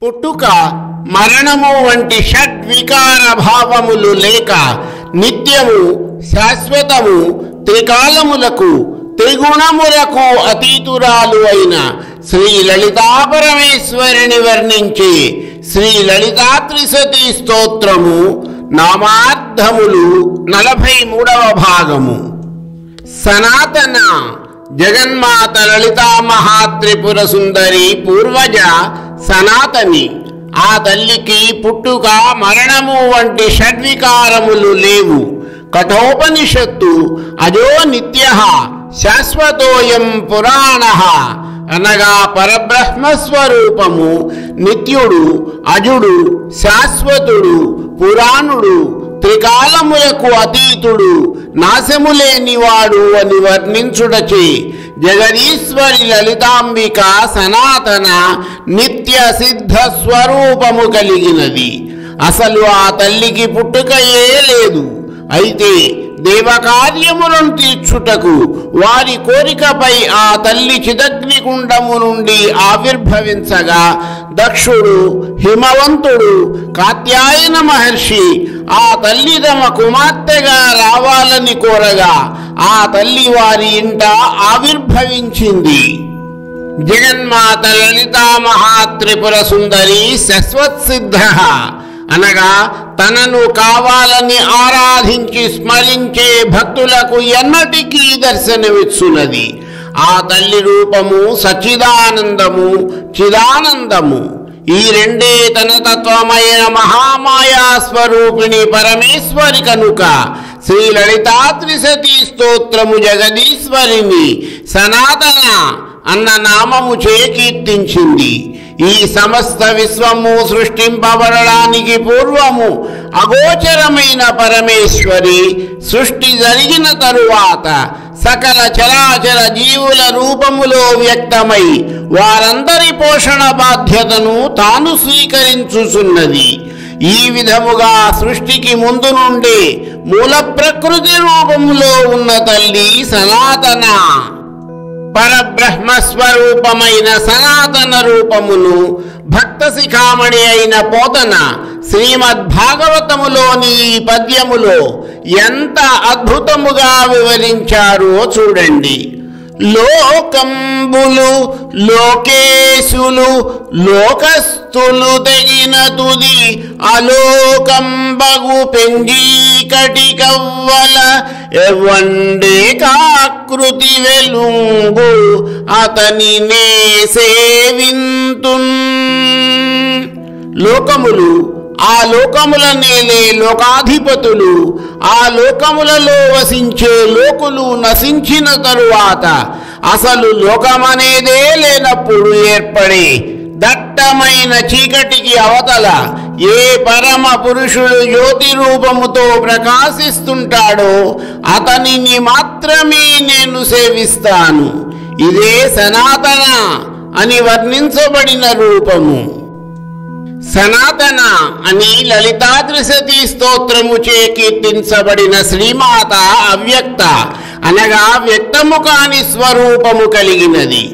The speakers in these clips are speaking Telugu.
పుట్టుక మరణము వంటి షడ్వికార భావములు లేక నిత్యము శాశ్వతము త్రికాలములకు త్రిగుణములకు అతీతురాలు అయిన శ్రీ లలితా పరమేశ్వరిని వర్ణించి శ్రీ లలితా త్రిశతి స్తోత్రము నామార్థములు 43వ భాగము. సనాతన జగన్మాత లలితా మహాత్రిపుర సుందరి పూర్వజ సనాతని. ఆ తల్లికి పుట్టుక మరణము వంటి షడ్వికారములు లేవు. కఠోపనిషత్తు అజో నిత్య శాశ్వతోయం పురాణ అనగా పరబ్రహ్మస్వరూపము నిత్యుడు, అజుడు, శాశ్వతుడు, పురాణుడు, త్రికాలములకు అతీతుడు, నాశములేనివాడు అని వర్ణించుటచే జగదీశ్వరి లలితాంబిక సనాతన నిత్య సిద్ధ స్వరూపము కలిగినది. అసలు ఆ తల్లికి పుట్టుకయే లేదు. అయితే దేవకార్యములను తీర్చుటకు వారి కోరికపై ఆ తల్లి చిదగ్నికుండము నుండి ఆవిర్భవించగా దక్షుడు, హిమవంతుడు, కాత్యాయన మహర్షి ఆ తల్లి తమ కుమార్తెగా రావాలని కోరగా ఆ తల్లి వారి ఇంట ఆవిర్భవించింది. జగన్మాత లలితా మహాత్రిపుర సుందరి శశ్వత్సిద్ధ అనగా తనను కావాలని ఆరాధించి స్మరించే భక్తులకు ఎన్నటికీ దర్శనమిచ్చున్నది. ఆ తల్లి రూపము సచ్చిదానందము, చిదానందము. ఈ రెండే తన తత్వమైన మహామాయా స్వరూపిణి పరమేశ్వరి కనుక శ్రీ లలితా త్రిశతి స్తోత్రము జగదీశ్వరిని సనాతన అన్న నామము చే కీర్తించింది. ఈ సమస్త విశ్వము సృష్టింపబడడానికి పూర్వము అగోచరమైన పరమేశ్వరి సృష్టి జరిగిన తరువాత సకల చరాచర జీవుల రూపములో వ్యక్తమై వారందరి పోషణ బాధ్యతను తాను స్వీకరించుచున్నది. ఈ విధముగా సృష్టికి ముందు నుండి మూల ప్రకృతి రూపములో ఉన్న తల్లి సనాతన. పరబ్రహ్మస్వరూపమైన సనాతన రూపమును భక్త శిఖామణి అయిన పోతన శ్రీమద్భాగవతములోని ఈ పద్యములో ఎంత అద్భుతముగా వివరించారో చూడండి. లోకంబులు లోకేశులు లోకస్థులు తెగిన తుది అలోకంబగు పెంజీకటి కవ్వల ఎవ్వండే కాకృతి వెలుంగు అతని నే సేవింతున్. లోకములు, ఆ లోకముల నేలే లోకాధిపతులు, ఆ లోకములలో వసించే లోకులు నశించిన తరువాత అసలు లోకమనేదే లేనప్పుడు ఏర్పడే దట్టమైన చీకటికి అవతల ఏ పరమ పురుషుడు జ్యోతి రూపముతో ప్రకాశిస్తుంటాడో అతనిని మాత్రమే నేను సేవిస్తాను. ఇదే సనాతన అని వర్ణించబడిన రూపము. సనాతన అని లలితా త్రిశతి స్తోత్రము చే కీర్తించబడిన శ్రీమాత అవ్యక్త అనగా వ్యక్తము కాని స్వరూపము కలిగినది.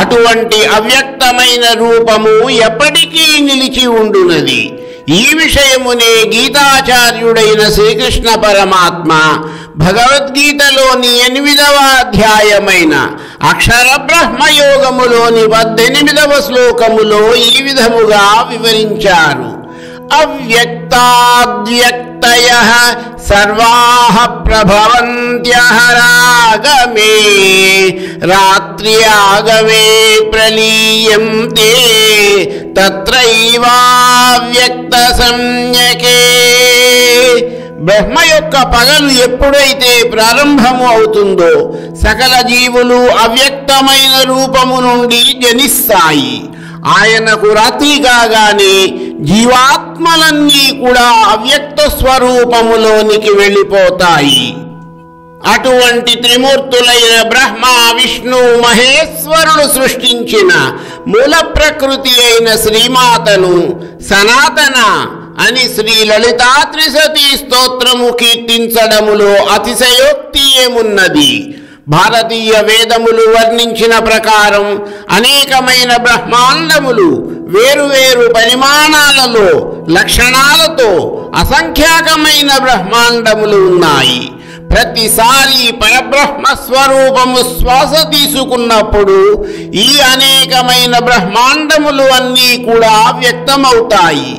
అటువంటి అవ్యక్తమైన రూపము ఎప్పటికీ నిలిచి ఉండునది. ఈ విషయమునే గీతాచార్యుడైన శ్రీకృష్ణ పరమాత్మ భగవద్గీతలోని 8వ అధ్యాయమైన అక్షర బ్రహ్మయోగములోని 18వ శ్లోకములో ఈ విధముగా వివరించారు. అవ్యక్తాద్వ్యక్తయః సర్వాః ప్రభవంత్యః రాగమే రాత్ర్యాగమే ప్రలీయంతే తత్రైవావ్యక్త సంజ్ఞకే. బ్రహ్మ యొక్క పగలు ఎప్పుడైతే ప్రారంభము అవుతుందో సకల జీవులు అవ్యక్తమైన రూపము నుండి జనిస్తాయి. ఆయనకు రాత్రి కాగానే జీవాత్మలన్నీ కూడా అవ్యక్త స్వరూపములోనికి వెళ్ళిపోతాయి. అటువంటి త్రిమూర్తులైన బ్రహ్మ, విష్ణు, మహేశ్వరుడు సృష్టించిన మూల ప్రకృతి అయిన శ్రీమాతను సనాతన అని శ్రీ లలితా త్రిశతి స్తోత్రము కీర్తించడములో అతిశయోక్తి ఏమున్నది? భారతీయ వేదములు వర్ణించిన ప్రకారం అనేకమైన బ్రహ్మాండములు వేరువేరు పరిమాణాలలో లక్షణాలతో అసంఖ్యాకమైన బ్రహ్మాండములు ఉన్నాయి. ప్రతిసారి పరబ్రహ్మ స్వరూపము శ్వాస తీసుకున్నప్పుడు ఈ అనేకమైన బ్రహ్మాండములు అన్నీ కూడా వ్యక్తమవుతాయి.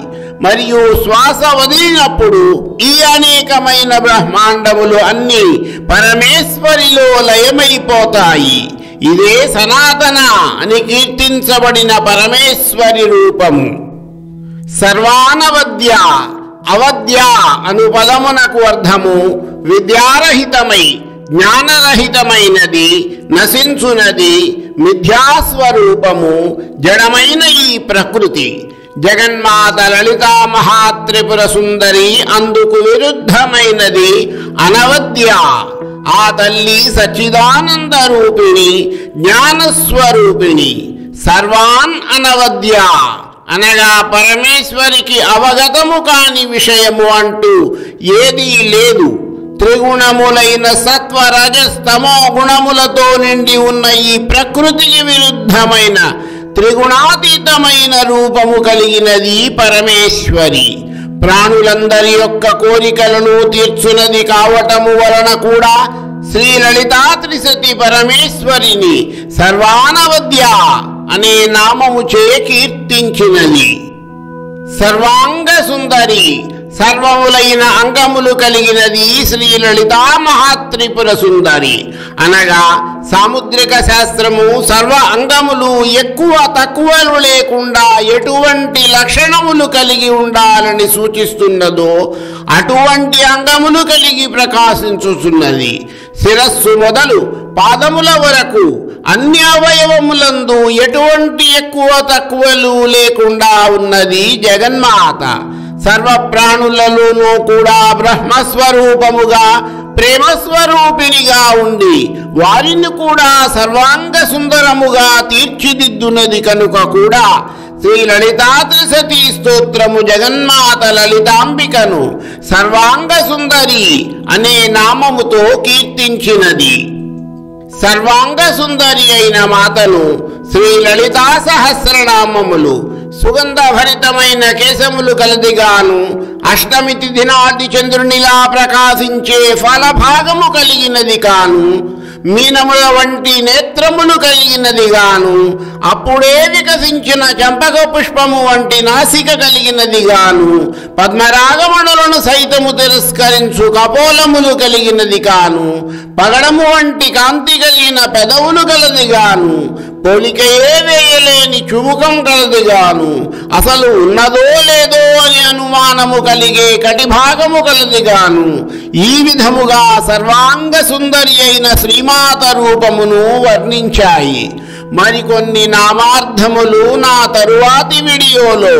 మరియు శ్వాస వదిలినప్పుడు ఈ అనేకమైన బ్రహ్మాండములు అన్నీ పరమేశ్వరిలో లయమైపోతాయి. ఇదే సనాతన అని కీర్తించబడిన పరమేశ్వరి రూపము. సర్వానవద్య, అవద్య అను పదమునకు అర్థము విద్యారహితమై జ్ఞానరహితమైనది, నశించునది, మిథ్యాస్వరూపము, జడమైన ఈ ప్రకృతి. జగన్మాత లలితా మహాత్రిపుర సుందరి అందుకు విరుద్ధమైనది అనవద్య. ఆ తల్లి సచ్చిదానంద రూపిణి, జ్ఞానస్వరూపిణి. సర్వాన్ అనవద్య అనగా పరమేశ్వరికి అవగతము కాని విషయము అంటూ ఏదీ లేదు. త్రిగుణములైన సత్వ రజస్తమో గుణములతో నిండి ఉన్న ఈ ప్రకృతికి విరుద్ధమైన త్రిగుణాతీతమైన రూపము కలిగినది పరమేశ్వరి. ప్రాణులందరి యొక్క కోరికలను తీర్చునది కావటము వలన కూడా శ్రీ లలితా త్రిశతి పరమేశ్వరిని సర్వానవద్య అనే నామముచే కీర్తించినది. సర్వాంగ సుందరి, సర్వములైన అంగములు కలిగినది శ్రీ లలితా మహాత్రిపుర సుందరి. అనగా సాముద్రిక శాస్త్రము సర్వ అంగములు ఎక్కువ తక్కువలు లేకుండా ఎటువంటి లక్షణములు కలిగి ఉండాలని సూచిస్తున్నదో అటువంటి అంగములు కలిగి ప్రకాశించుచున్నది. శిరస్సు మొదలు పాదముల వరకు అన్ని అవయవములందు ఎటువంటి ఎక్కువ తక్కువలు లేకుండా ఉన్నది జగన్మాత. సర్వ ప్రాణులలోనూ కూడా బ్రహ్మస్వరూపముగా ప్రేమస్వరూపిణిగా ఉండి వారిని కూడా సర్వాంగ సుందరముగా తీర్చిదిద్దునది కనుక కూడా శ్రీ లలితా త్రిశతి స్తోత్రము జగన్మాత లలితాంబికను సర్వాంగ సుందరి అనే నామముతో కీర్తించినది. సర్వాంగ సుందరి అయిన మాతను శ్రీ లలితా సహస్రనామములు సుగంధభరితమైన కేశములు కలదిగాను, అష్టమి తిథి నాటి చంద్రునిలా ప్రకాశించే ఫలభాగము కలిగినది కాను, మీనముల వంటి నేత్రములు కలిగినది గాను, అప్పుడే వికసించిన చంపక పుష్పము వంటి నాసిక కలిగినది గాను, పద్మరాగమణులను సైతము తిరస్కరించు కపోలములు కలిగినది కాను, పగడము వంటి కాంతి కలిగిన పెదవులు కలది గాను, పోలికయే వేయలేని చుముకం కలదిగాను, అసలు ఉన్నదో లేదో అని అనుమానము కలిగే కటిభాగము కలదిగాను, ఈ విధముగా సర్వాంగ సుందరి అయిన శ్రీమాత రూపమును వర్ణించాయి. మరికొన్ని నామార్థములు నా తరువాతి వీడియోలో.